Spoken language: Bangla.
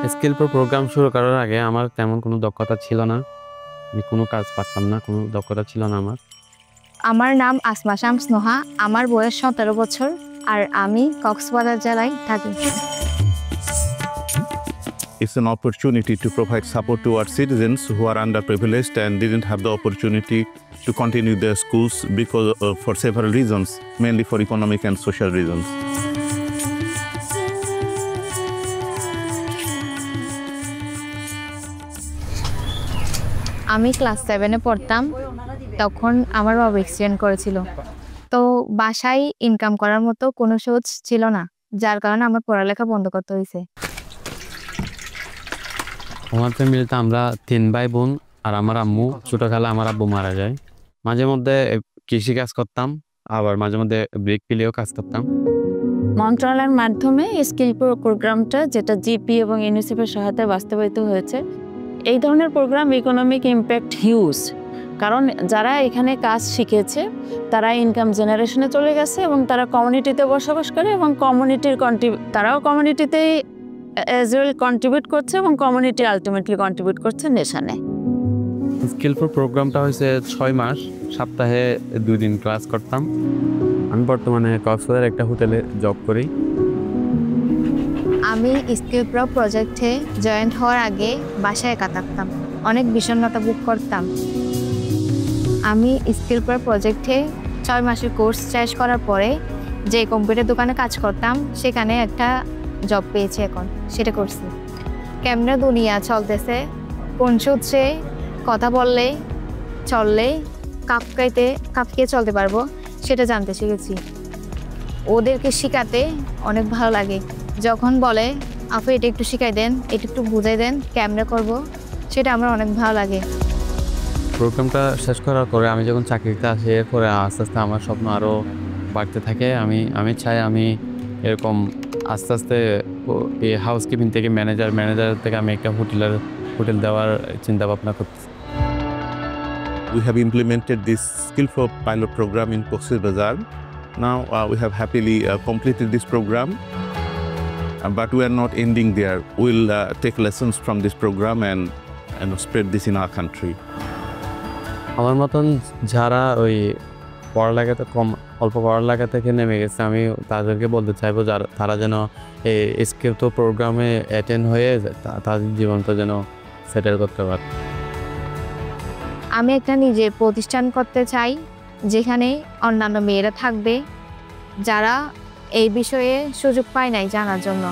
স্কিলফুল প্রোগ্রাম শুরু করার আগে আমার তেমন কোনো দক্ষতা ছিল না। আমি কোনো কাজ পারতাম না, কোনো দক্ষতা ছিল না আমার। আমার নাম আসমা শামস নোহা, আমার বয়স 17 বছর, আর আমি কক্সবাজার জেলায় থাকি। It's an opportunity to provide support to our citizens who are underprivileged and didn't have the opportunity to continue their schools because for several reasons, mainly for economic and social reasons. আমি ক্লাস 7-এ পড়তাম, তখন আমার বাবা অ্যাক্সিডেন্ট করেছিল। তো বাসায় ইনকাম করার মতো কোনো সোর্স ছিল না, যার কারণে আমার পড়ালেখা বন্ধ করতে হয়েছে। আমার ফ্যামিলিতে আমরা 3 ভাই বোন, আর আমার আম্মু ছোটকালে আমার আব্বু মারা যায়। মাঝে মধ্যে কৃষি কাজ করতাম, আবার মাঝে মধ্যে ব্রিক পিলেও কাজ করতাম। মন্ত্রণালয়ের মাধ্যমে স্কিলফুল প্রোগ্রামটা, যেটা জিপি এবং ইউনিসেফের সহায়তায় বাস্তবায়িত হয়েছে, এই ধরনের প্রোগ্রাম ইকোনমিক ইম্প্যাক্ট হিউজ। কারণ যারা এখানে কাজ শিখেছে তারা ইনকাম জেনারেশনে চলে গেছে এবং তারা কমিউনিটিতে বসবাস করে এবং তারাও কমিউনিটিতেই অ্যাজ ওয়েল কন্ট্রিবিউট করছে এবং কমিউনিটি আলটিমেটলি কন্ট্রিবিউট করছে নেশনে। স্কিলফুল প্রোগ্রামটা হয়েছে 6 মাস, সপ্তাহে 2 দিন ক্লাস করতাম। আমি বর্তমানে কক্সবাজার একটা হোটেলে জব করি। আমি স্কিলফুল প্রজেক্টে জয়েন্ট হওয়ার আগে বাসায় একা থাকতাম, অনেক বিষণ্ণতা ভোগ করতাম। আমি স্কিলফুল প্রজেক্টে 6 মাসের কোর্স শেষ করার পরে যে কম্পিউটার দোকানে কাজ করতাম, সেখানে একটা জব পেয়েছি, এখন সেটা করছি। কেমনে দুনিয়া চলতেছে, কোন সূত্রে কথা বললে চললে কাঁপকে চলতে পারবো, সেটা জানতে শিখেছি। ওদেরকে শেখাতে অনেক ভালো লাগে, যখন বলে আপু এটা একটু শিখাই দেন, এটা একটু বুঝাই দেন, কেমনে করব, সেটা আমার অনেক ভালো লাগে। প্রোগ্রামটা শেষ করার পরে আমি যখন চাকরিতে আসি, এরপরে আস্তে আস্তে আমার স্বপ্ন আরও বাড়তে থাকে। আমি চাই আমি এরকম আস্তে আস্তে এই হাউসকিপিং থেকে ম্যানেজার থেকে আমি একটা হোটেল দেওয়ার চিন্তা ভাবনা করতেছি। We have implemented this Skillful pilot program in Cox's Bazar. Now we have happily completed this program, but we are not ending there. We'll take lessons from this program and spread this in our country. আমার মতন যারা ওই পড়ালেখাতে অল্প পড়ালেখা থেকে নেমে গেছে, আমি তাদেরকে বলতে চাইবো তারা যেন এই স্কিলফুল প্রোগ্রামে অ্যাটেন্ড হয়ে তাদের জীবনটা যেন সেটেল করতে পারে। আমি একটা নিজের প্রতিষ্ঠান করতে চাই, যেখানে অন্যান্য মেয়েরা থাকবে যারা এই বিষয়ে সুযোগ পায় নাই জানার জন্য।